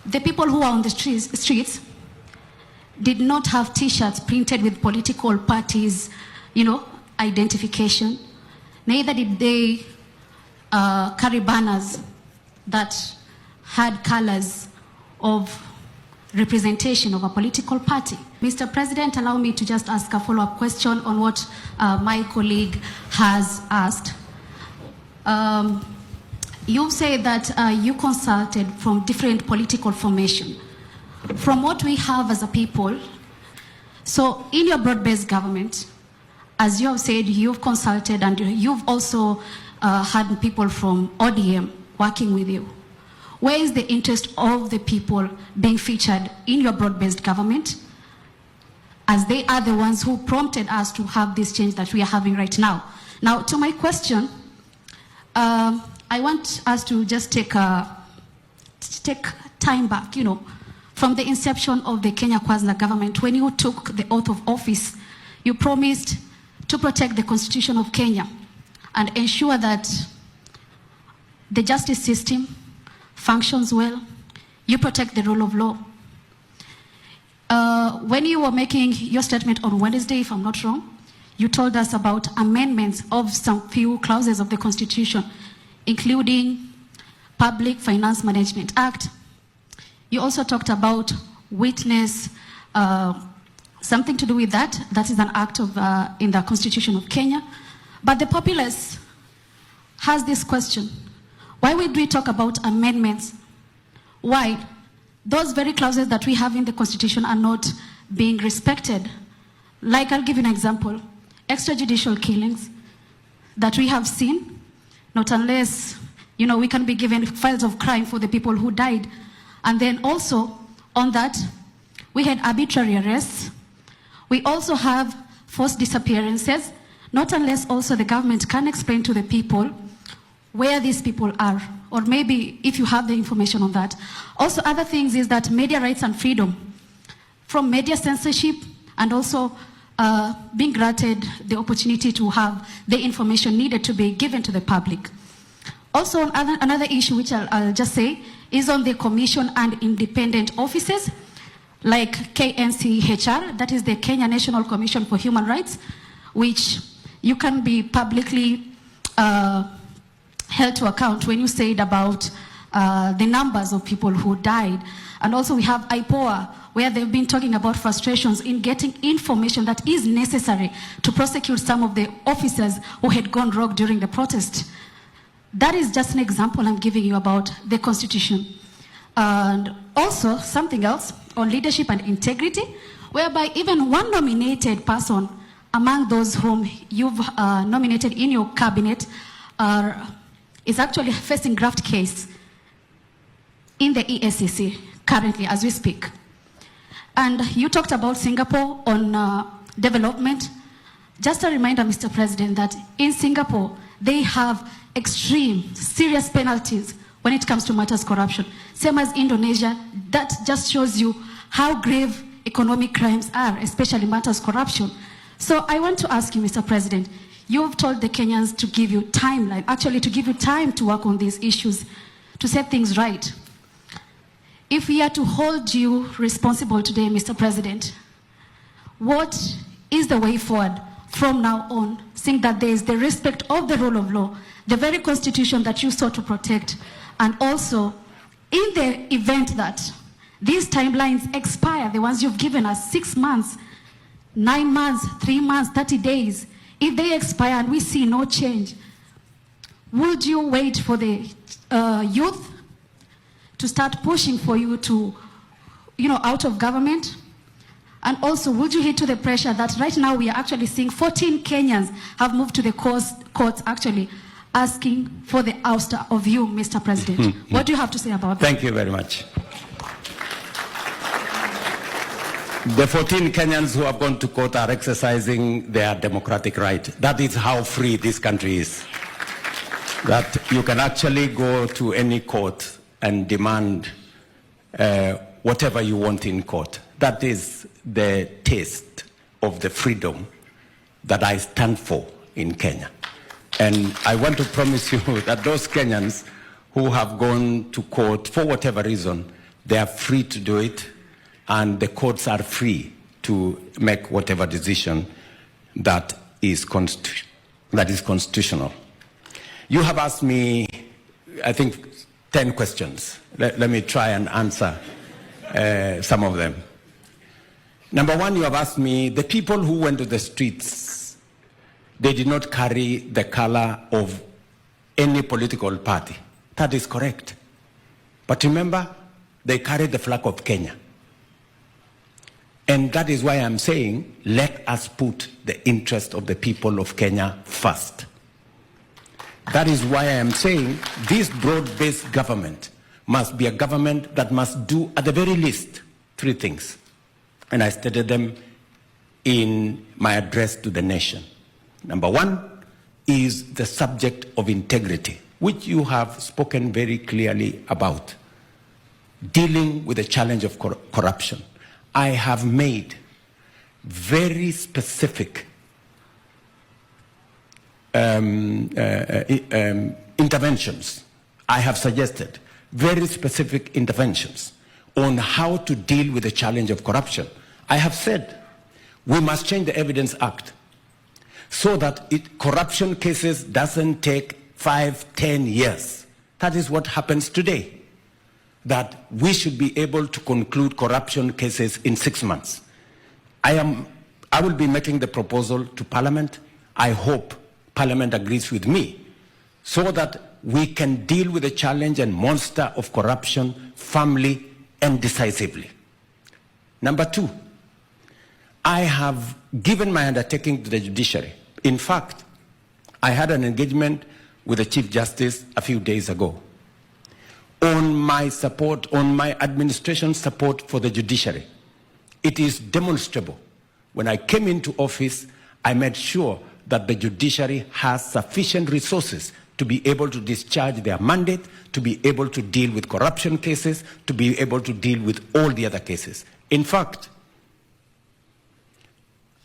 the people who are on the streets did not have T-shirts printed with political parties, identification. Neither did they carry banners that had colors of representation of a political party. Mr. President, allow me to just ask a follow-up question on what my colleague has asked. You say that you consulted from different political formation. From what we have as a people, so in your broad-based government, as you have said, you've consulted and you've also had people from ODM working with you. Where is the interest of the people being featured in your broad-based government, as they are the ones who prompted us to have this change that we are having right now? Now, to my question, I want us to just take time back, from the inception of the Kenya Kwanza government. When you took the oath of office, you promised to protect the Constitution of Kenya and ensure that the justice system functions well. You protect the rule of law. When you were making your statement on Wednesday, if I'm not wrong, you told us about amendments of some few clauses of the Constitution, including Public Finance Management Act. You also talked about witness, something to do with that. That is an act of, in the Constitution of Kenya. But the populace has this question. Why would we talk about amendments? Why? Those very clauses that we have in the Constitution are not being respected. Like, I'll give you an example. Extrajudicial killings that we have seen, not unless, we can be given files of crime for the people who died. And then also, on that, we had arbitrary arrests. We also have forced disappearances, not unless also the government can explain to the people where these people are, or maybe if you have the information on that. Also, other things is that media rights and freedom, from media censorship and also being granted the opportunity to have the information needed to be given to the public. Also, another issue which I'll just say is on the commission and independent offices, like KNCHR, that is the Kenya National Commission for Human Rights, which you can be publicly held to account when you said about the numbers of people who died. And also we have IPOA, where they've been talking about frustrations in getting information that is necessary to prosecute some of the officers who had gone rogue during the protest. That is just an example I'm giving you about the Constitution. And also something else on leadership and integrity, whereby even one nominated person among those whom you've nominated in your cabinet is actually facing graft case in the EACC currently as we speak. And you talked about Singapore on development. Just a reminder, Mr. President, that in Singapore, they have extreme, serious penalties when it comes to matters corruption. Same as Indonesia. That just shows you how grave economic crimes are, especially matters corruption. So I want to ask you, Mr. President, you've told the Kenyans to give you timeline, actually to give you time to work on these issues, to set things right. If we are to hold you responsible today, Mr. President, what is the way forward from now on, seeing that there is the respect of the rule of law, the very Constitution that you sought to protect, and also in the event that these timelines expire, the ones you've given us, 6 months, 9 months, 3 months, 30 days, if they expire and we see no change, would you wait for the youth to start pushing for you to, out of government? And also, would you hit to the pressure that right now we are actually seeing 14 Kenyans have moved to the courts actually asking for the ouster of you, Mr. President? What do you have to say about that? Thank you very much. The 14 Kenyans who have gone to court are exercising their democratic right. That is how free this country is. That you can actually go to any court and demand whatever you want in court. That is the taste of the freedom that I stand for in Kenya. And I want to promise you that those Kenyans who have gone to court for whatever reason, They are free to do it, and the courts are free to make whatever decision that is constitutional. You have asked me, I think, 10 questions. Let me try and answer some of them. Number one, you have asked me, the people who went to the streets, they did not carry the color of any political party. That is correct. But remember, they carried the flag of Kenya. And that is why I'm saying, let us put the interest of the people of Kenya first. That is why I am saying this broad-based government must be a government that must do, at the very least, 3 things. And I stated them in my address to the nation. Number 1 is the subject of integrity, which you have spoken very clearly about. Dealing with the challenge of corruption. I have made very specific interventions. I have suggested very specific interventions on how to deal with the challenge of corruption. I have said we must change the Evidence Act so that corruption cases doesn't take 5-10 years. That is what happens today. That we should be able to conclude corruption cases in 6 months. I will be making the proposal to Parliament. I hope Parliament agrees with me so that we can deal with the challenge and monster of corruption firmly and decisively. Number 2, I have given my undertaking to the judiciary. In fact, I had an engagement with the Chief Justice a few days ago on my support, on my administration's support for the judiciary. It is demonstrable. When I came into office, I made sure that the judiciary has sufficient resources to be able to discharge their mandate, to be able to deal with corruption cases, to be able to deal with all the other cases. In fact,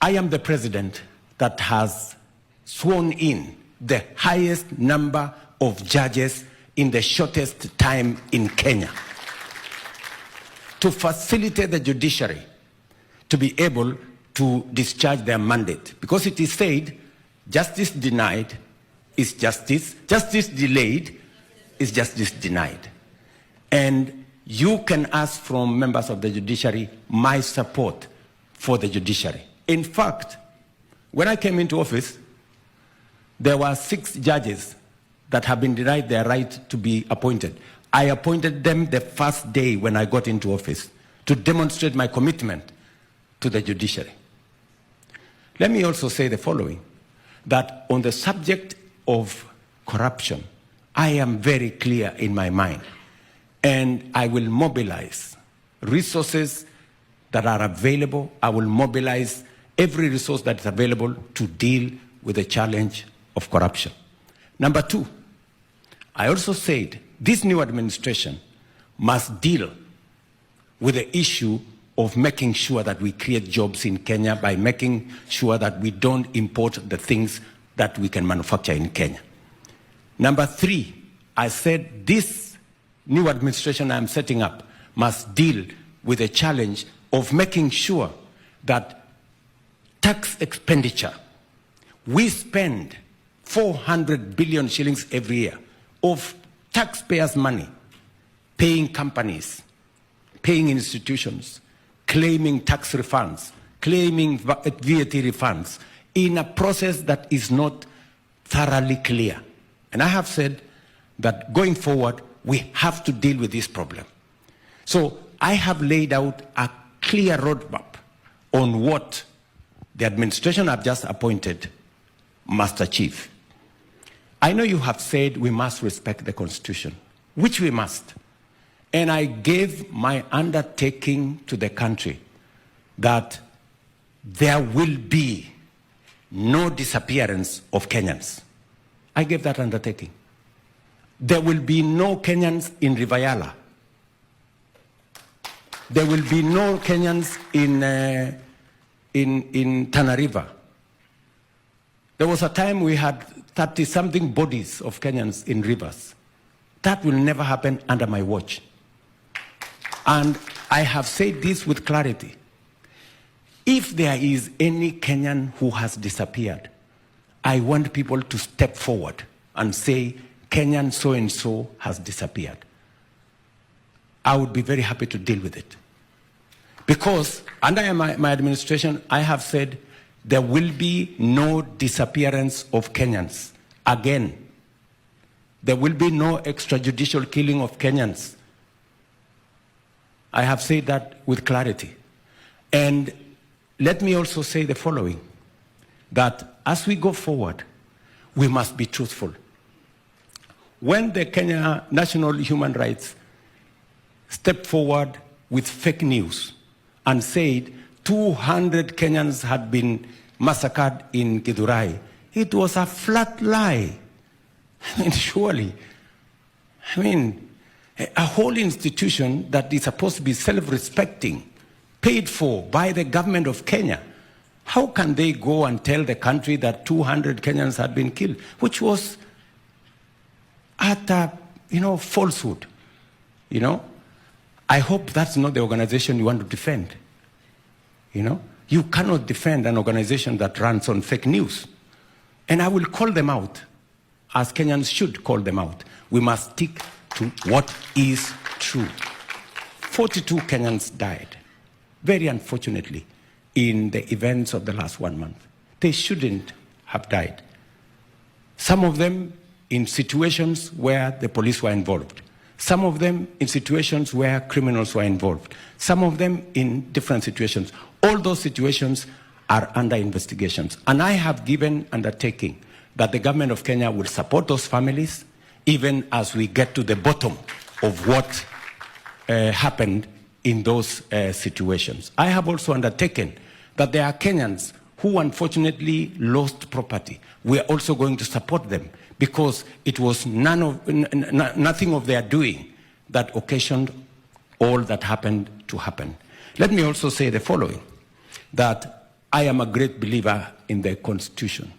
I am the president that has sworn in the highest number of judges in the shortest time in Kenya to facilitate the judiciary to be able to discharge their mandate. Because it is said, justice denied is justice, justice delayed is justice denied. And you can ask from members of the judiciary my support for the judiciary. In fact, when I came into office, there were 6 judges that have been denied their right to be appointed. I appointed them the first day when I got into office to demonstrate my commitment to the judiciary. Let me also say the following, that on the subject of corruption, I am very clear in my mind, and I will mobilize resources that are available. I will mobilize every resource that is available to deal with the challenge of corruption. Number 2, I also said this new administration must deal with the issue of making sure that we create jobs in Kenya by making sure that we don't import the things that we can manufacture in Kenya. Number 3, I said this new administration I'm setting up must deal with the challenge of making sure that tax expenditure, we spend 400 billion shillings every year of taxpayers' money, paying companies, paying institutions, claiming tax refunds, claiming VAT refunds, in a process that is not thoroughly clear. And I have said that going forward, we have to deal with this problem. So I have laid out a clear roadmap on what the administration I've just appointed must achieve. I know you have said we must respect the Constitution, which we must. And I gave my undertaking to the country that there will be no disappearance of Kenyans. I gave that undertaking. There will be no Kenyans in Rivayala. There will be no Kenyans in Tana River. There was a time we had 30-something bodies of Kenyans in rivers. That will never happen under my watch. And I have said this with clarity. If there is any Kenyan who has disappeared, I want people to step forward and say, Kenyan so-and-so has disappeared. I would be very happy to deal with it. Because under my administration, I have said there will be no disappearance of Kenyans again. There will be no extrajudicial killing of Kenyans. I have said that with clarity. And let me also say the following, that as we go forward, we must be truthful. When the Kenya National Human Rights stepped forward with fake news and said 200 Kenyans had been massacred in Githurai, it was a flat lie. I mean, surely. I mean, a whole institution that is supposed to be self-respecting, paid for by the government of Kenya, how can they go and tell the country that 200 Kenyans had been killed, which was utter, falsehood, I hope that's not the organization you want to defend. You cannot defend an organization that runs on fake news. And I will call them out, as Kenyans should call them out. We must stick to what is true. 42 Kenyans died, very unfortunately, in the events of the last 1 month. They shouldn't have died. Some of them in situations where the police were involved. Some of them in situations where criminals were involved. Some of them in different situations. All those situations are under investigations. And I have given undertaking that the government of Kenya will support those families even as we get to the bottom of what happened in those situations. I have also undertaken that there are Kenyans who unfortunately lost property. We are also going to support them because it was nothing of their doing that occasioned all that happened to happen. Let me also say the following, that I am a great believer in the Constitution,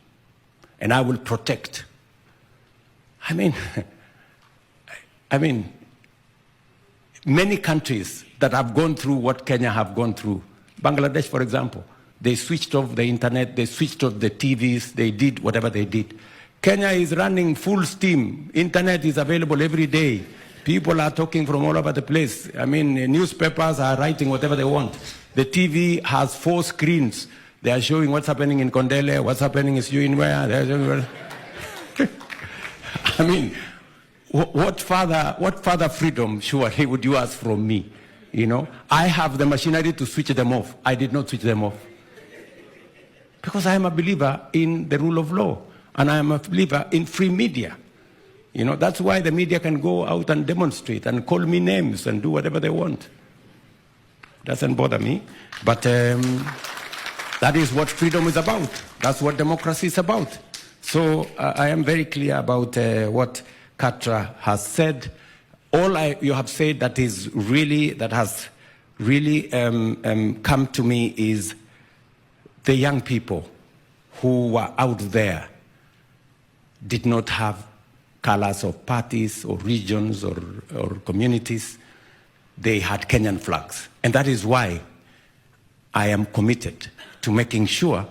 and I will protect. I mean, many countries that have gone through what Kenya have gone through, Bangladesh, for example, they switched off the internet, they switched off the TVs, they did whatever they did. Kenya is running full steam. Internet is available every day. People are talking from all over the place. I mean, newspapers are writing whatever they want. The TV has 4 screens. They are showing what's happening in Kondele, what's happening in where. I mean, what further freedom, surely, would you ask from me? I have the machinery to switch them off. I did not switch them off. Because I am a believer in the rule of law. And I am a believer in free media. That's why the media can go out and demonstrate and call me names and do whatever they want. Doesn't bother me. But that is what freedom is about. That's what democracy is about. So I am very clear about what Katra has said. All you have said that has really come to me is the young people who were out there did not have colors of parties or regions or communities. They had Kenyan flags. And that is why I am committed to making sure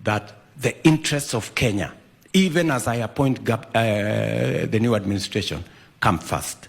that the interests of Kenya, even as I appoint the new administration, come first.